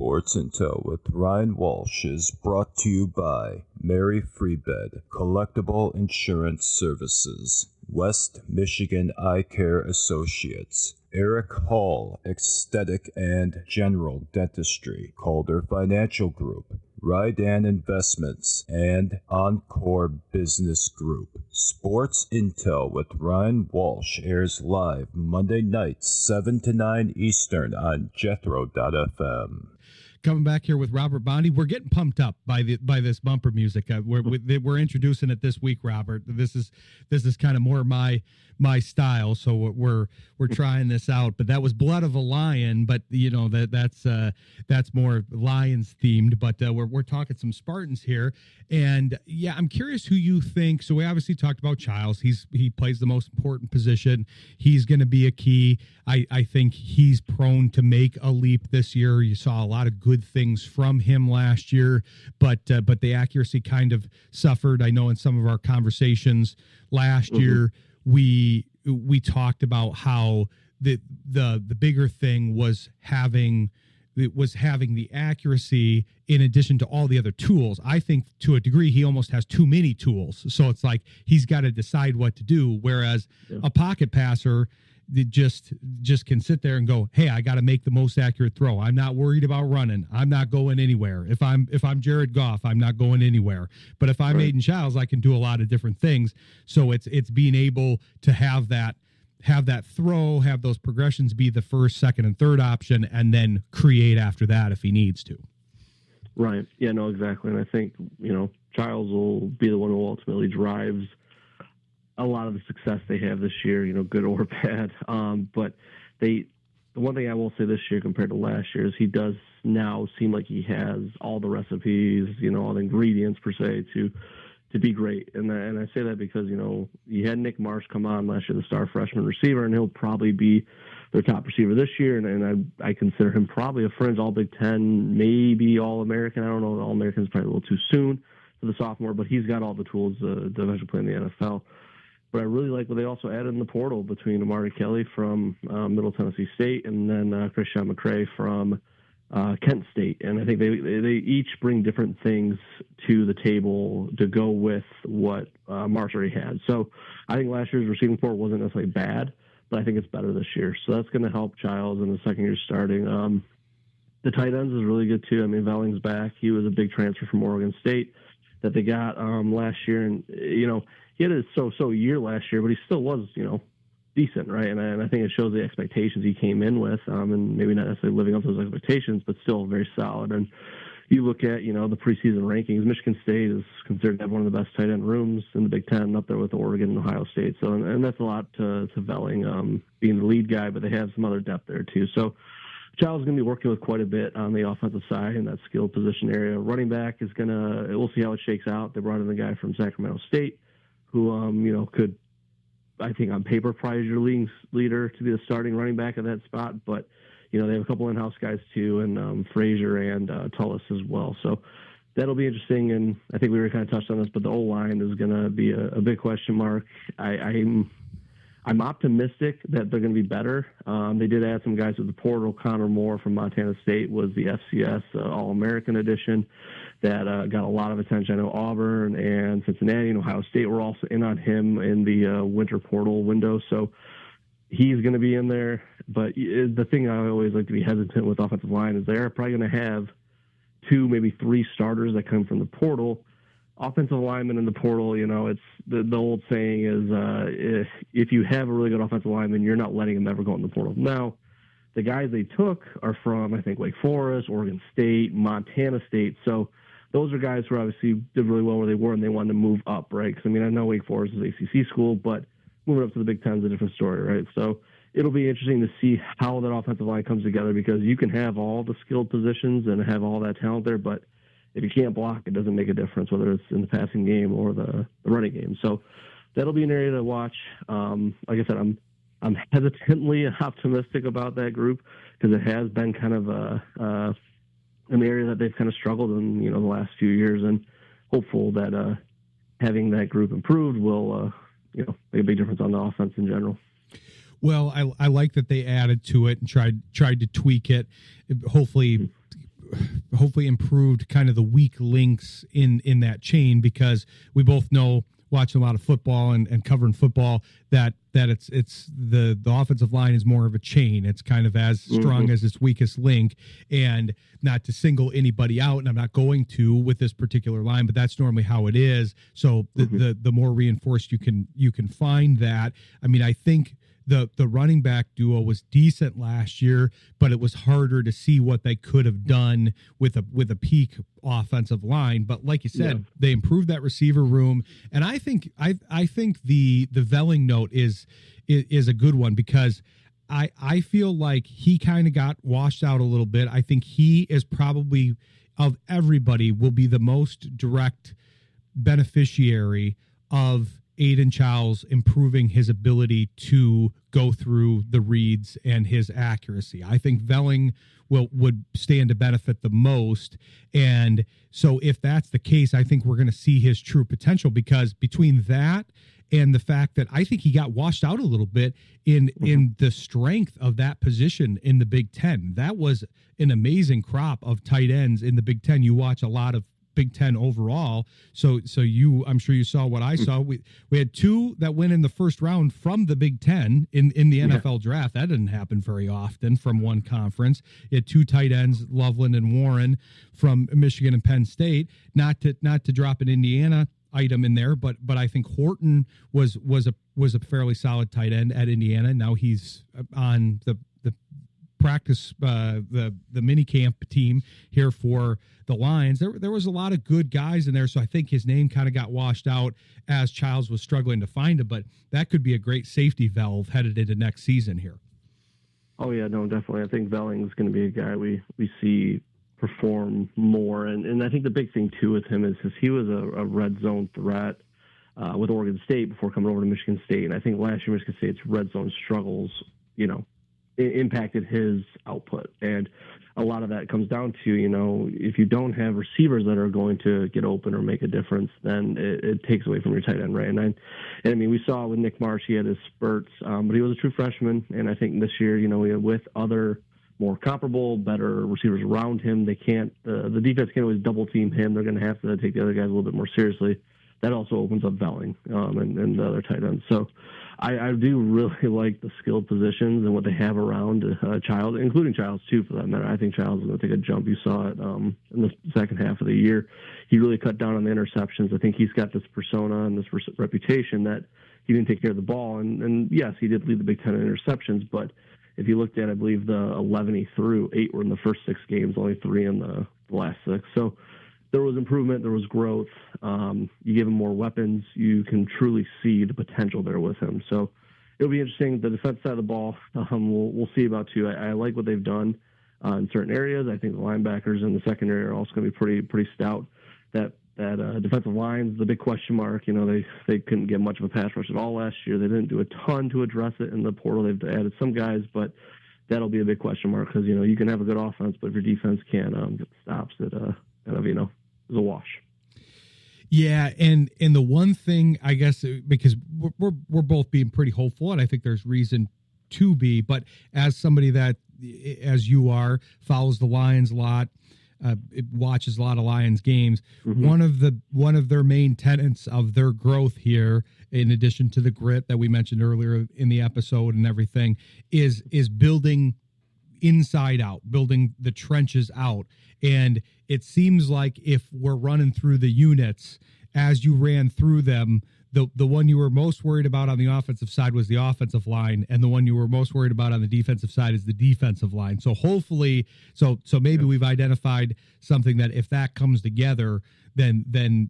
Sports Intel with Ryan Walsh is brought to you by Mary Freebed, Collectible Insurance Services, West Michigan Eye Care Associates, Eric Hall, Aesthetic and General Dentistry, Calder Financial Group, Rydan Investments, and Encore Business Group. Sports Intel with Ryan Walsh airs live Monday nights 7 to 9 Eastern on Jethro FM. Coming back here with Robert Bondy, we're getting pumped up by this bumper music. We're introducing it this week, Robert. This is kind of more my style, so we're trying this out. But that was Blood of a Lion, but you know that's more Lions themed. But we're talking some Spartans here, and yeah, I'm curious who you think. So we obviously talked about Childs. He plays the most important position. He's going to be a key. I think he's prone to make a leap this year. You saw a lot of good things from him last year, but the accuracy kind of suffered. I know in some of our conversations last year, we talked about how the bigger thing was having the accuracy in addition to all the other tools. I think to a degree he almost has too many tools. So it's like he's got to decide what to do. Whereas a pocket passer just can sit there and go, hey, I got to make the most accurate throw. I'm not worried about running. I'm not going anywhere. If I'm Jared Goff, I'm not going anywhere. But if I'm Aiden Childs, I can do a lot of different things. So it's being able to have that throw, have those progressions be the first, second, and third option, and then create after that if he needs to. Right. Yeah, no, exactly. And I think, Childs will be the one who ultimately drives a lot of the success they have this year, good or bad. But the one thing I will say this year compared to last year is he does now seem like he has all the recipes, all the ingredients per se to be great. And I say that because, you had Nick Marsh come on last year, the star freshman receiver, and he'll probably be their top receiver this year. And I consider him probably a fringe all Big Ten, maybe All-American. I don't know. All-American is probably a little too soon for the sophomore, but he's got all the tools to eventually play in the NFL. But I really like what they also added in the portal between Amari Kelly from Middle Tennessee State and then Christian McCray from Kent State. And I think they each bring different things to the table to go with what Marsh already had. So I think last year's receiving portal wasn't necessarily bad, but I think it's better this year. So that's going to help Childs in the second year starting. The tight ends is really good too. I mean, Velling's back. He was a big transfer from Oregon State that they got last year. And, he had a so-so year last year, but he still was, decent, right? And I think it shows the expectations he came in with, and maybe not necessarily living up to those expectations, but still very solid. And you look at, the preseason rankings, Michigan State is considered to have one of the best tight end rooms in the Big Ten, up there with Oregon and Ohio State. So, and that's a lot to Velling being the lead guy, but they have some other depth there too. So Childs is going to be working with quite a bit on the offensive side in that skill position area. Running back is we'll see how it shakes out. They brought in the guy from Sacramento State who, could, I think on paper, probably your leader to be the starting running back at that spot. But, they have a couple in-house guys too, and Frazier and Tullis as well. So that'll be interesting. And I think we already kind of touched on this, but the O-line is going to be a big question mark. I'm optimistic that they're going to be better. They did add some guys with the portal. Connor Moore from Montana State was the FCS All-American edition that got a lot of attention. I know Auburn and Cincinnati and Ohio State were also in on him in the winter portal window. So he's going to be in there. But the thing I always like to be hesitant with offensive line is they're probably going to have 2, maybe 3 starters that come from the portal. Offensive lineman in the portal, it's the old saying is if you have a really good offensive lineman, you're not letting him ever go in the portal. Now, the guys they took are from, I think, Wake Forest, Oregon State, Montana State. So those are guys who obviously did really well where they were and they wanted to move up, right? Because, I know Wake Forest is ACC school, but moving up to the Big Ten is a different story, right? So it'll be interesting to see how that offensive line comes together because you can have all the skilled positions and have all that talent there, but if you can't block, it doesn't make a difference, whether it's in the passing game or the running game. So that'll be an area to watch. Like I said, I'm hesitantly optimistic about that group because it has been kind of an area that they've kind of struggled in, the last few years, and hopeful that having that group improved will, make a big difference on the offense in general. Well, I like that they added to it and tried to tweak it. Hopefully hopefully improved kind of the weak links in that chain, because we both know, watching a lot of football and covering football, that it's the offensive line is more of a chain. It's kind of as strong as its weakest link, and not to single anybody out, and I'm not going to with this particular line, but that's normally how it is. So the more reinforced you can find that. I mean, I think the running back duo was decent last year, but it was harder to see what they could have done with a peak offensive line. But like you said, they improved that receiver room, and I think the Velling note is a good one, because I feel like he kind of got washed out a little bit. I think he is probably, of everybody, will be the most direct beneficiary of Aiden Childs improving his ability to go through the reads and his accuracy. I think Velling would stand to benefit the most. And so if that's the case, I think we're going to see his true potential, because between that and the fact that I think he got washed out a little bit in the strength of that position in the Big Ten. That was an amazing crop of tight ends in the Big Ten. You watch a lot of Big Ten overall. So I'm sure you saw what I saw. We had two that went in the first round from the Big Ten in the NFL draft. That didn't happen very often from one conference. You had two tight ends, Loveland and Warren, from Michigan and Penn State. Not to drop an Indiana item in there, but I think Horton was a fairly solid tight end at Indiana. Now he's on the practice the mini camp team here for the Lions. There was a lot of good guys in there, so I think his name kind of got washed out as Childs was struggling to find him, but that could be a great safety valve headed into next season here. Oh yeah, no, definitely. I think Velling's going to be a guy we see perform more, and I think the big thing too with him is he was a red zone threat with Oregon State before coming over to Michigan State, and I think last year Michigan State's red zone struggles, impacted his output. And a lot of that comes down to, if you don't have receivers that are going to get open or make a difference, then it takes away from your tight end, right? And I mean, we saw with Nick Marsh, he had his spurts, but he was a true freshman. And I think this year, with other more comparable, better receivers around him, the defense can't always double team him. They're going to have to take the other guys a little bit more seriously. That also opens up Velling and the other tight ends. So I do really like the skilled positions and what they have around Childs, including Childs too, for that matter. I think Childs is going to take a jump. You saw it in the second half of the year. He really cut down on the interceptions. I think he's got this persona and this reputation that he didn't take care of the ball. And yes, he did lead the Big Ten in interceptions, but if you looked at, I believe, the 11 he threw, 8 were in the first 6 games, only 3 in the last 6. So there was improvement, there was growth. You give him more weapons, you can truly see the potential there with him. So it'll be interesting. The defense side of the ball, we'll see about too. I like what they've done in certain areas. I think the linebackers in the secondary are also going to be pretty stout. That defensive line is the big question mark. They couldn't get much of a pass rush at all last year. They didn't do a ton to address it in the portal. They've added some guys, but that'll be a big question mark, because you can have a good offense, but if your defense can't get the stops, it is a wash. Yeah, and the one thing, I guess, because we're both being pretty hopeful, and I think there's reason to be, but as somebody that, as you are, follows the Lions a lot, it watches a lot of Lions games. Mm-hmm. One of their main tenets of their growth here, in addition to the grit that we mentioned earlier in the episode and everything, is building inside out, building the trenches out. And it seems like if we're running through the units as you ran through them, the one you were most worried about on the offensive side was the offensive line, and the one you were most worried about on the defensive side is the defensive line. So hopefully, so maybe we've identified something that if that comes together, then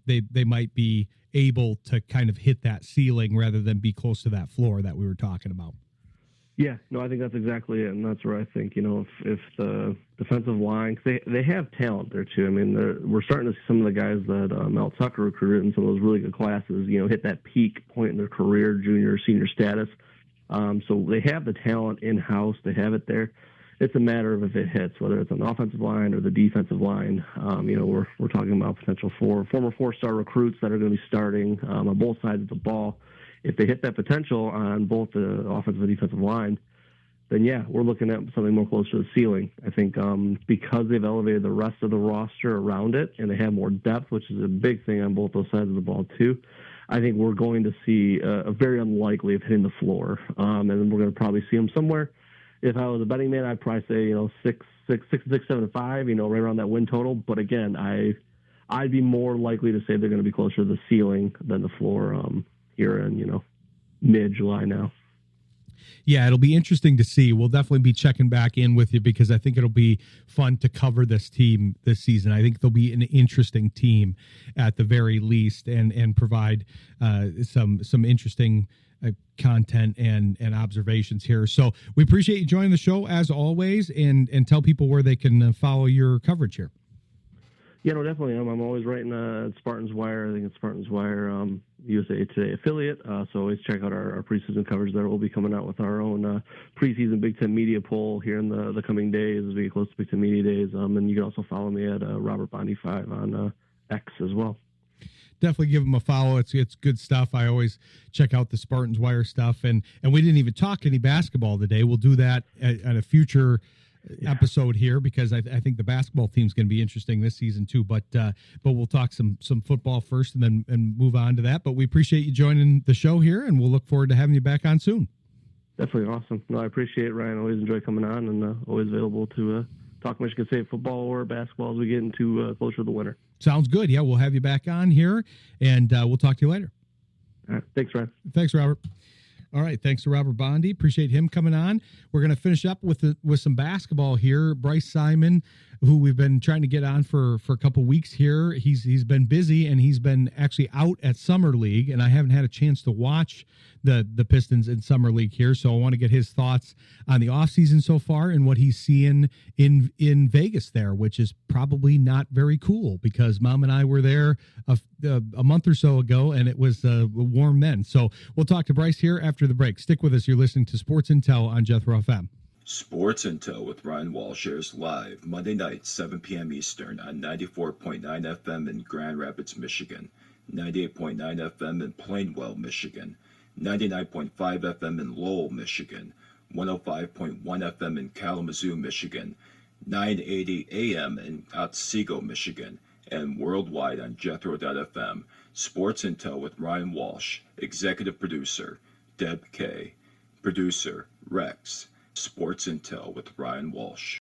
they might be able to kind of hit that ceiling rather than be close to that floor that we were talking about. Yeah, no, I think that's exactly it, and that's where I think, if the defensive line, they have talent there too. I mean, we're starting to see some of the guys that Mel Tucker recruited in some of those really good classes, hit that peak point in their career, junior, senior status. So they have the talent in-house. They have it there. It's a matter of if it hits, whether it's on the offensive line or the defensive line. We're talking about potential for former 4-star recruits that are going to be starting on both sides of the ball. If they hit that potential on both the offensive and defensive line, then yeah, we're looking at something more close to the ceiling. I think because they've elevated the rest of the roster around it and they have more depth, which is a big thing on both those sides of the ball too, I think we're going to see a very unlikely of hitting the floor. And then we're going to probably see them somewhere. If I was a betting man, I'd probably say, 6, 7, 5, right around that win total. But again, I'd be more likely to say they're going to be closer to the ceiling than the floor here in, mid-July now. Yeah, it'll be interesting to see. We'll definitely be checking back in with you because I think it'll be fun to cover this team this season. I think they'll be an interesting team at the very least and provide some interesting content and observations here. So we appreciate you joining the show as always and tell people where they can follow your coverage here. Yeah, no, definitely. I'm always writing Spartans Wire. I think it's Spartans Wire USA Today affiliate. So always check out our preseason coverage there. We'll be coming out with our own preseason Big Ten media poll here in the coming days as we get close to Big Ten media days. And you can also follow me at Robert Bondy 5 on X as well. Definitely give them a follow. It's good stuff. I always check out the Spartans Wire stuff. And we didn't even talk any basketball today. We'll do that at a future episode here because I think the basketball team's going to be interesting this season too. But we'll talk some football first and then move on to that. But we appreciate you joining the show here, and we'll look forward to having you back on soon. Definitely awesome. No, I appreciate it, Ryan. Always enjoy coming on and always available to talk Michigan State football or basketball as we get into closer to the winter. Sounds good. Yeah, we'll have you back on here, and we'll talk to you later. All right. Thanks, Ryan. Thanks, Robert. All right, thanks to Robert Bondy. Appreciate him coming on. We're going to finish up with some basketball here. Bryce Simon, who we've been trying to get on for a couple weeks here, he's been busy and he's been actually out at Summer League, and I haven't had a chance to watch the Pistons in Summer League here. So I want to get his thoughts on the offseason so far and what he's seeing in Vegas there, which is probably not very cool because Mom and I were there a month or so ago, and it was warm then. So we'll talk to Bryce here after the break. Stick with us. You're listening to Sports Intel on Jethro FM. Sports Intel with Ryan Walsh airs live Monday night, 7 p.m. Eastern on 94.9 FM in Grand Rapids, Michigan, 98.9 FM in Plainwell, Michigan, 99.5 FM in Lowell, Michigan, 105.1 FM in Kalamazoo, Michigan, 980 AM in Otsego, Michigan, and worldwide on Jethro.fm. Sports Intel with Ryan Walsh, executive producer, Deb Kay, producer, Rex. Sports Intel with Ryan Walsh.